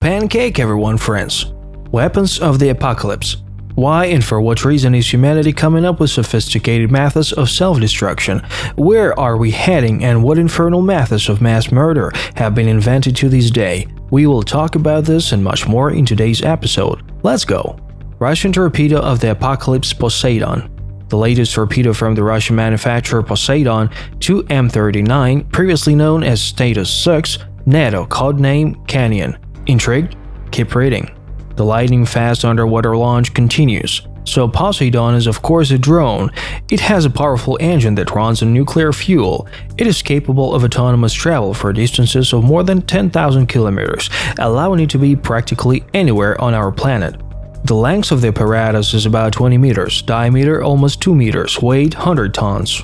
Pancake everyone, friends. Weapons of the apocalypse. Why and for what reason is humanity coming up with sophisticated methods of self-destruction? Where are we heading, and what infernal methods of mass murder have been invented to this day? We will talk about this and much more in today's episode. Let's go! Russian torpedo of the apocalypse Poseidon. The latest torpedo from the Russian manufacturer Poseidon 2M39, previously known as Status 6, NATO codename Canyon. Intrigued? Keep reading. The lightning-fast underwater launch continues. So Poseidon is of course a drone. It has a powerful engine that runs on nuclear fuel. It is capable of autonomous travel for distances of more than 10,000 kilometers, allowing it to be practically anywhere on our planet. The length of the apparatus is about 20 meters, diameter almost 2 meters, weight 100 tons.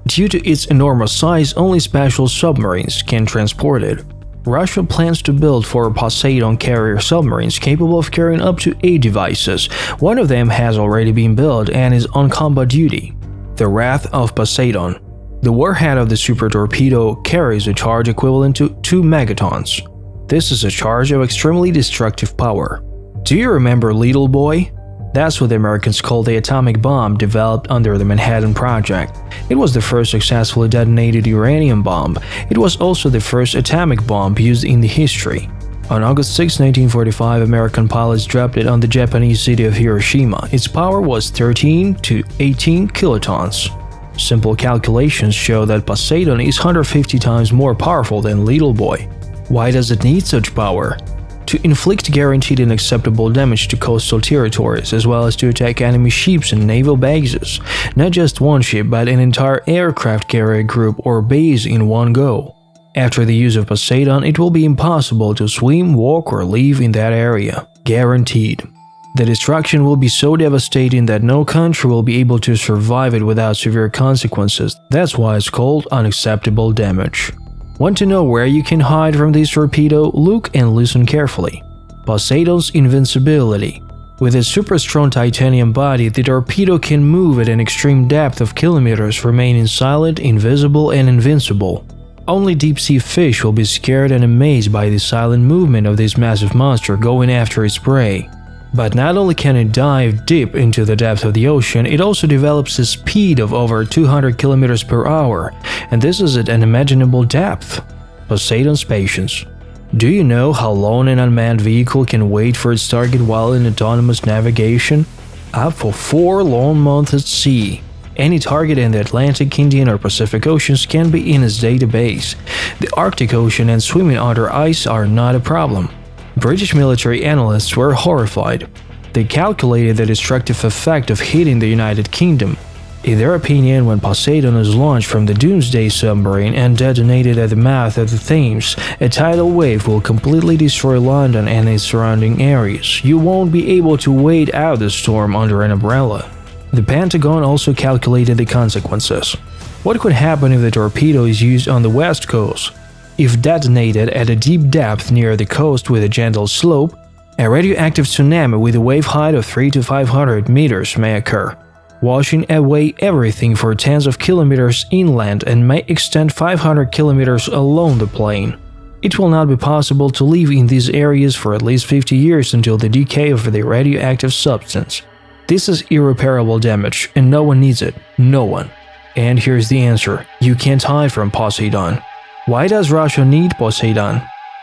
Due to its enormous size, only special submarines can transport it. Russia plans to build 4 Poseidon carrier submarines capable of carrying up to 8 devices. One of them has already been built and is on combat duty. The Wrath of Poseidon. The warhead of the super torpedo carries a charge equivalent to 2 megatons. This is a charge of extremely destructive power. Do you remember Little Boy? That's what the Americans call the atomic bomb developed under the Manhattan Project. It was the first successfully detonated uranium bomb. It was also the first atomic bomb used in the history. On August 6, 1945, American pilots dropped it on the Japanese city of Hiroshima. Its power was 13 to 18 kilotons. Simple calculations show that Poseidon is 150 times more powerful than Little Boy. Why does it need such power? To inflict guaranteed and acceptable damage to coastal territories, as well as to attack enemy ships and naval bases. Not just one ship, but an entire aircraft carrier group or base in one go. After the use of Poseidon, it will be impossible to swim, walk, or live in that area. Guaranteed. The destruction will be so devastating that no country will be able to survive it without severe consequences. That's why it's called unacceptable damage. Want to know where you can hide from this torpedo? Look and listen carefully. Poseidon's invincibility. With its super strong titanium body, the torpedo can move at an extreme depth of kilometers, remaining silent, invisible, and invincible. Only deep-sea fish will be scared and amazed by the silent movement of this massive monster going after its prey. But not only can it dive deep into the depths of the ocean, it also develops a speed of over 200 km per hour, and this is at an unimaginable depth. Poseidon's patience. Do you know how long an unmanned vehicle can wait for its target while in autonomous navigation? Up for 4 long months at sea. Any target in the Atlantic, Indian, or Pacific Oceans can be in its database. The Arctic Ocean and swimming under ice are not a problem. British military analysts were horrified. They calculated the destructive effect of hitting the United Kingdom. In their opinion, when Poseidon was launched from the Doomsday submarine and detonated at the mouth of the Thames, a tidal wave will completely destroy London and its surrounding areas. You won't be able to wade out the storm under an umbrella. The Pentagon also calculated the consequences. What could happen if the torpedo is used on the west coast? If detonated at a deep depth near the coast with a gentle slope, a radioactive tsunami with a wave height of 300 to 500 meters may occur, washing away everything for tens of kilometers inland and may extend 500 kilometers along the plain. It will not be possible to live in these areas for at least 50 years until the decay of the radioactive substance. This is irreparable damage, and no one needs it. No one. And here's the answer. You can't hide from Poseidon. Why does Russia need Poseidon?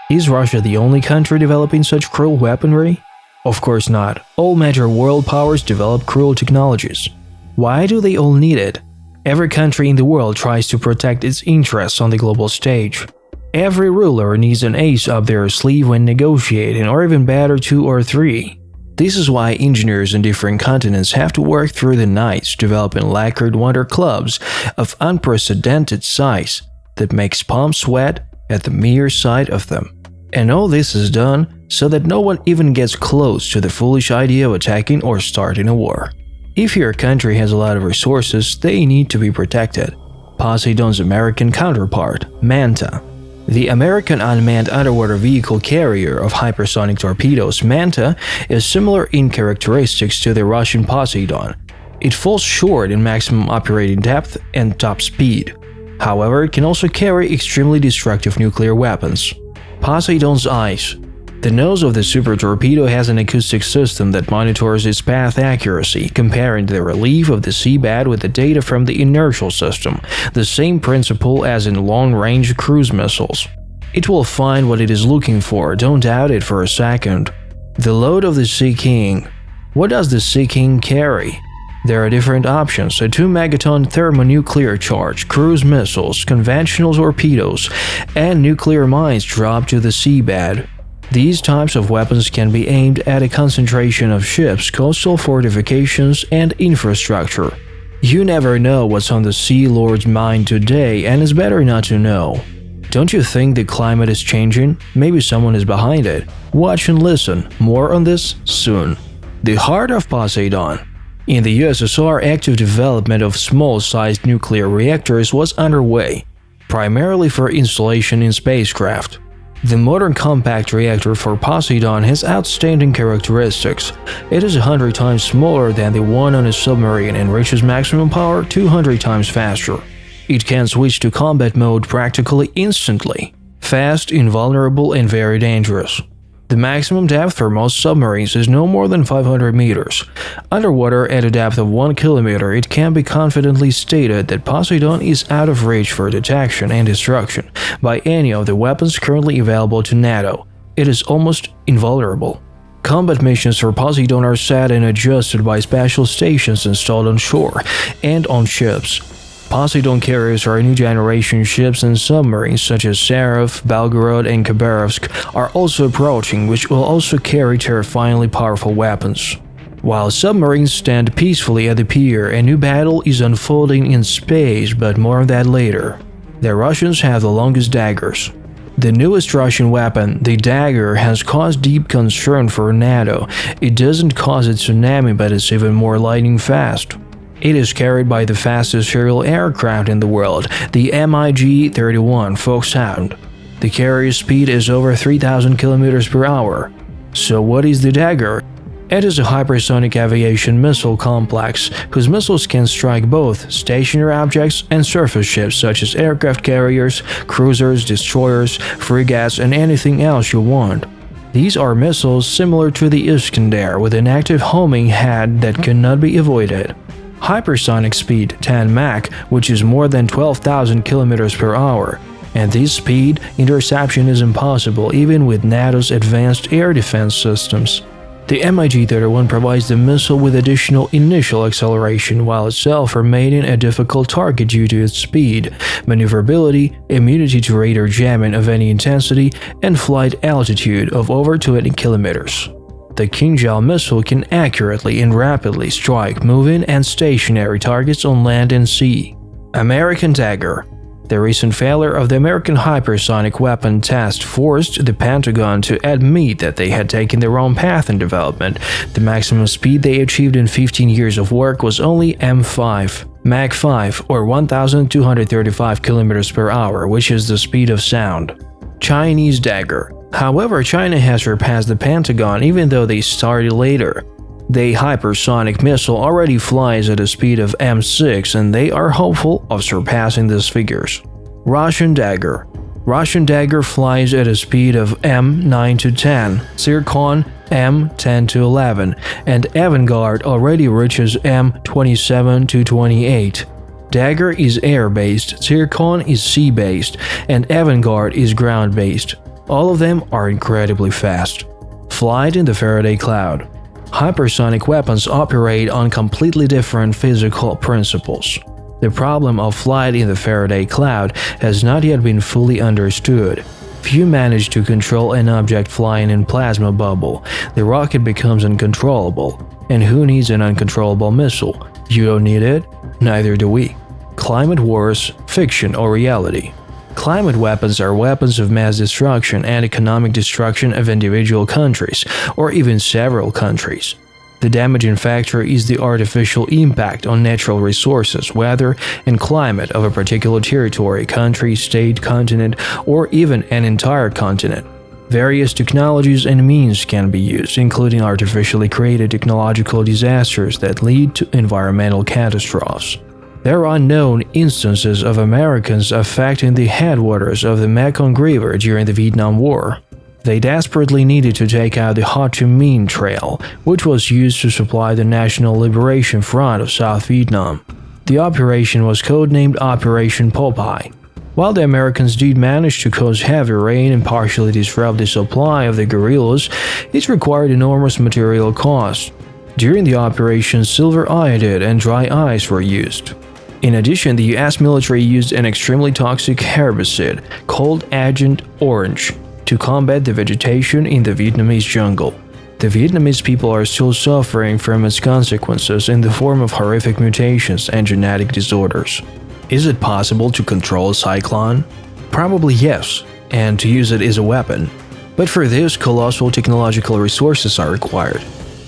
Is Russia the only country developing such cruel weaponry? Of course not. All major world powers develop cruel technologies. Why do they all need it? Every country in the world tries to protect its interests on the global stage. Every ruler needs an ace up their sleeve when negotiating, or even better 2 or 3. This is why engineers in different continents have to work through the nights developing lacquered wonder clubs of unprecedented size that makes palms sweat at the mere sight of them. And all this is done so that no one even gets close to the foolish idea of attacking or starting a war. If your country has a lot of resources, they need to be protected. Poseidon's American counterpart, Manta. The American unmanned underwater vehicle carrier of hypersonic torpedoes, Manta, is similar in characteristics to the Russian Poseidon. It falls short in maximum operating depth and top speed. However, it can also carry extremely destructive nuclear weapons. Poseidon's eyes. The nose of the super torpedo has an acoustic system that monitors its path accuracy, comparing the relief of the seabed with the data from the inertial system, the same principle as in long-range cruise missiles. It will find what it is looking for, don't doubt it for a second. The load of the Sea King. What does the Sea King carry? There are different options: a 2 megaton thermonuclear charge, cruise missiles, conventional torpedoes, and nuclear mines dropped to the seabed. These types of weapons can be aimed at a concentration of ships, coastal fortifications, and infrastructure. You never know what's on the Sea Lord's mind today, and it's better not to know. Don't you think the climate is changing? Maybe someone is behind it. Watch and listen. More on this soon. The Heart of Poseidon. In the USSR, active development of small-sized nuclear reactors was underway, primarily for installation in spacecraft. The modern compact reactor for Poseidon has outstanding characteristics. It is 100 times smaller than the one on a submarine and reaches maximum power 200 times faster. It can switch to combat mode practically instantly. Fast, invulnerable, and very dangerous. The maximum depth for most submarines is no more than 500 meters. Underwater, at a depth of 1 kilometer, it can be confidently stated that Poseidon is out of reach for detection and destruction by any of the weapons currently available to NATO. It is almost invulnerable. Combat missions for Poseidon are set and adjusted by special stations installed on shore and on ships. Poseidon carriers are new generation ships, and submarines such as Seraph, Belgorod, and Khabarovsk are also approaching, which will also carry terrifyingly powerful weapons. While submarines stand peacefully at the pier, a new battle is unfolding in space, but more on that later. The Russians have the longest daggers. The newest Russian weapon, the Dagger, has caused deep concern for NATO. It doesn't cause a tsunami, but it's even more lightning fast. It is carried by the fastest aerial aircraft in the world, the MiG-31 Foxhound. The carrier speed is over 3,000 km per hour. So what is the Dagger? It is a hypersonic aviation missile complex whose missiles can strike both stationary objects and surface ships such as aircraft carriers, cruisers, destroyers, frigates, and anything else you want. These are missiles similar to the Iskander with an active homing head that cannot be avoided. Hypersonic speed 10 Mach, which is more than 12,000 km per hour. At this speed, interception is impossible even with NATO's advanced air defense systems. The MiG-31 provides the missile with additional initial acceleration while itself remaining a difficult target due to its speed, maneuverability, immunity to radar jamming of any intensity, and flight altitude of over 20 kilometers. The Kinjal missile can accurately and rapidly strike moving and stationary targets on land and sea. American Dagger. The recent failure of the American hypersonic weapon test forced the Pentagon to admit that they had taken the wrong path in development. The maximum speed they achieved in 15 years of work was only Mach 5 or 1,235 km per hour, which is the speed of sound. Chinese Dagger. However, China has surpassed the Pentagon even though they started later. The hypersonic missile already flies at a speed of Mach 6 and they are hopeful of surpassing these figures. Russian Dagger. Russian Dagger flies at a speed of Mach 9 to 10, Zircon Mach 10 to 11, and Avangard already reaches Mach 27 to 28. Dagger is air-based, Zircon is sea-based, and Avangard is ground-based. All of them are incredibly fast. Flight in the Faraday cloud. Hypersonic weapons operate on completely different physical principles. The problem of flight in the Faraday cloud has not yet been fully understood. If you manage to control an object flying in plasma bubble, the rocket becomes uncontrollable. And who needs an uncontrollable missile? You don't need it? Neither do we. Climate wars, fiction or reality? Climate weapons are weapons of mass destruction and economic destruction of individual countries, or even several countries. The damaging factor is the artificial impact on natural resources, weather, and climate of a particular territory, country, state, continent, or even an entire continent. Various technologies and means can be used, including artificially created technological disasters that lead to environmental catastrophes. There are known instances of Americans affecting the headwaters of the Mekong River during the Vietnam War. They desperately needed to take out the Ho Chi Minh Trail, which was used to supply the National Liberation Front of South Vietnam. The operation was codenamed Operation Popeye. While the Americans did manage to cause heavy rain and partially disrupt the supply of the guerrillas, it required enormous material costs. During the operation, silver iodide and dry ice were used. In addition, the US military used an extremely toxic herbicide called Agent Orange to combat the vegetation in the Vietnamese jungle. The Vietnamese people are still suffering from its consequences in the form of horrific mutations and genetic disorders. Is it possible to control a cyclone? Probably yes, and to use it as a weapon. But for this, colossal technological resources are required.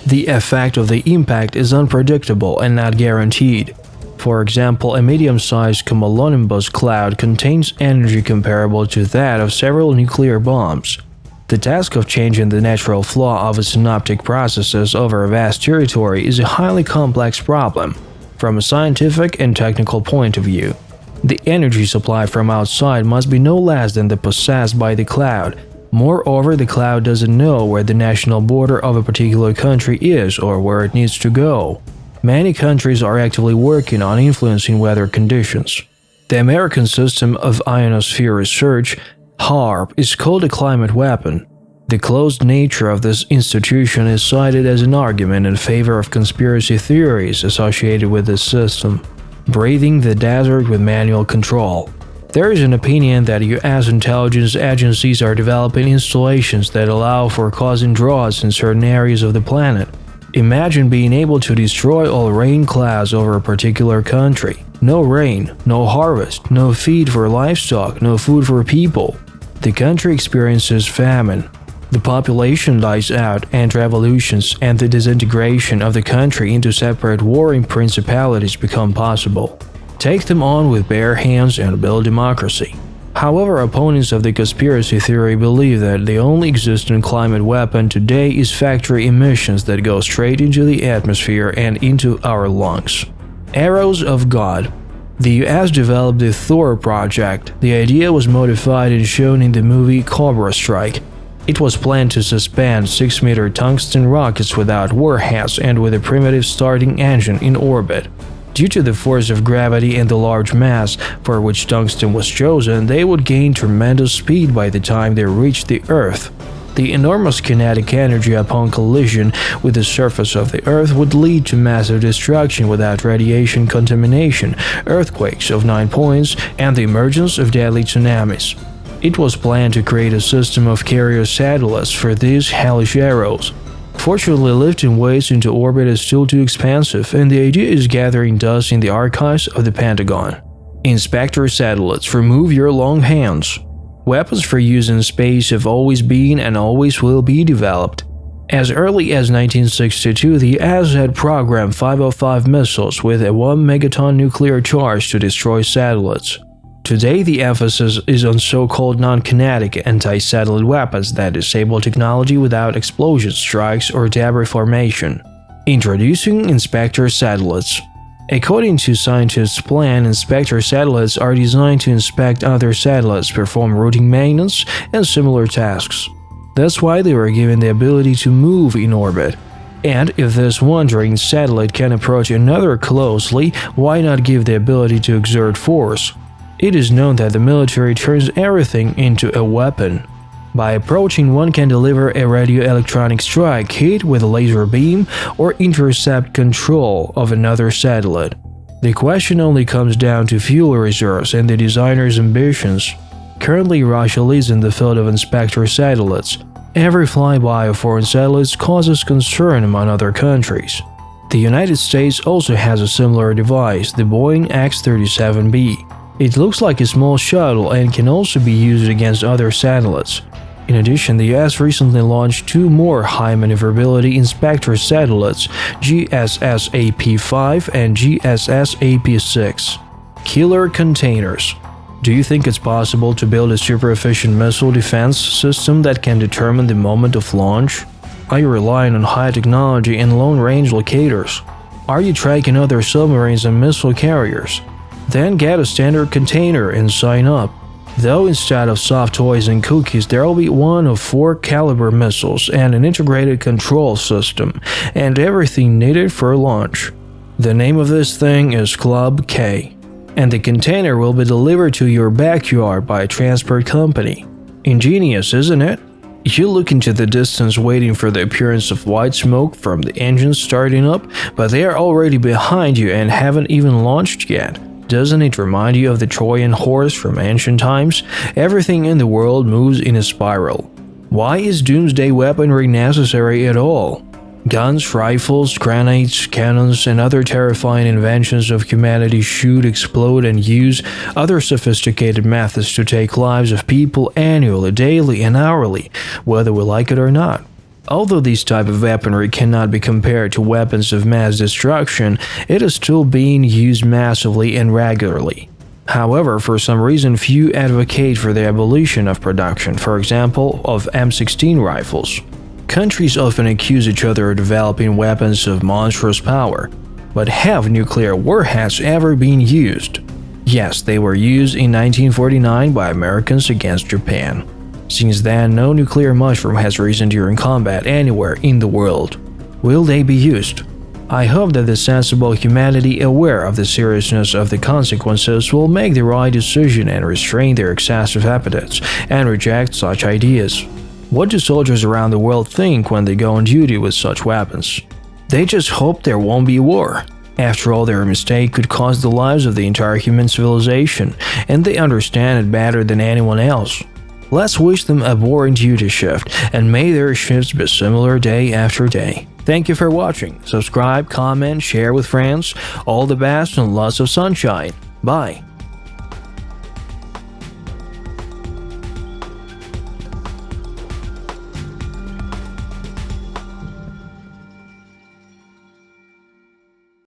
The effect of the impact is unpredictable and not guaranteed. For example, a medium-sized cumulonimbus cloud contains energy comparable to that of several nuclear bombs. The task of changing the natural flow of synaptic processes over a vast territory is a highly complex problem from a scientific and technical point of view. The energy supply from outside must be no less than the possessed by the cloud. Moreover, the cloud doesn't know where the national border of a particular country is or where it needs to go. Many countries are actively working on influencing weather conditions. The American System of Ionosphere Research, HAARP, is called a climate weapon. The closed nature of this institution is cited as an argument in favor of conspiracy theories associated with this system. Breathing the desert with manual control. There is an opinion that US intelligence agencies are developing installations that allow for causing droughts in certain areas of the planet. Imagine being able to destroy all rain clouds over a particular country. No rain, no harvest, no feed for livestock, no food for people. The country experiences famine. The population dies out, and revolutions and the disintegration of the country into separate warring principalities become possible. Take them on with bare hands and build democracy. However, opponents of the conspiracy theory believe that the only existing climate weapon today is factory emissions that go straight into the atmosphere and into our lungs. Arrows of God. The US developed the Thor project. The idea was modified and shown in the movie Cobra Strike. It was planned to suspend 6-meter tungsten rockets without warheads and with a primitive starting engine in orbit. Due to the force of gravity and the large mass for which tungsten was chosen, they would gain tremendous speed by the time they reached the Earth. The enormous kinetic energy upon collision with the surface of the Earth would lead to massive destruction without radiation contamination, earthquakes of 9 points, and the emergence of deadly tsunamis. It was planned to create a system of carrier satellites for these hellish arrows. Fortunately, lifting weights into orbit is still too expensive, and the idea is gathering dust in the archives of the Pentagon. Inspector satellites, remove your long hands. Weapons for use in space have always been and always will be developed. As early as 1962, the US had programmed 505 missiles with a 1 megaton nuclear charge to destroy satellites. Today, the emphasis is on so-called non-kinetic anti-satellite weapons that disable technology without explosion strikes or debris formation. Introducing Inspector satellites. According to scientists' plan, Inspector satellites are designed to inspect other satellites, perform routine maintenance, and similar tasks. That's why they were given the ability to move in orbit. And if this wandering satellite can approach another closely, why not give the ability to exert force? It is known that the military turns everything into a weapon. By approaching, one can deliver a radioelectronic strike, hit with a laser beam, or intercept control of another satellite. The question only comes down to fuel reserves and the designer's ambitions. Currently, Russia leads in the field of Inspector satellites. Every flyby of foreign satellites causes concern among other countries. The United States also has a similar device, the Boeing X-37B. It looks like a small shuttle and can also be used against other satellites. In addition, the US recently launched 2 more high maneuverability Inspector satellites, GSS-AP-5 and GSS-AP-6. Killer containers. Do you think it's possible to build a super efficient missile defense system that can determine the moment of launch? Are you relying on high technology and long-range locators? Are you tracking other submarines and missile carriers? Then get a standard container and sign up. Though instead of soft toys and cookies, there will be one of 4 caliber missiles and an integrated control system, and everything needed for launch. The name of this thing is Club K, and the container will be delivered to your backyard by a transport company. Ingenious, isn't it? You look into the distance waiting for the appearance of white smoke from the engines starting up, but they are already behind you and haven't even launched yet. Doesn't it remind you of the Trojan horse from ancient times? Everything in the world moves in a spiral. Why is doomsday weaponry necessary at all? Guns, rifles, grenades, cannons, and other terrifying inventions of humanity shoot, explode, and use other sophisticated methods to take lives of people annually, daily, and hourly, whether we like it or not. Although this type of weaponry cannot be compared to weapons of mass destruction, it is still being used massively and regularly. However, for some reason few advocate for the abolition of production, for example, of M16 rifles. Countries often accuse each other of developing weapons of monstrous power, but have nuclear warheads ever been used? Yes, they were used in 1949 by Americans against Japan. Since then, no nuclear mushroom has risen during combat anywhere in the world. Will they be used? I hope that the sensible humanity aware of the seriousness of the consequences will make the right decision and restrain their excessive appetites and reject such ideas. What do soldiers around the world think when they go on duty with such weapons? They just hope there won't be war. After all, their mistake could cost the lives of the entire human civilization, and they understand it better than anyone else. Let's wish them a boring duty shift, and may their shifts be similar day after day. Thank you for watching. Subscribe, comment, share with friends. All the best and lots of sunshine. Bye.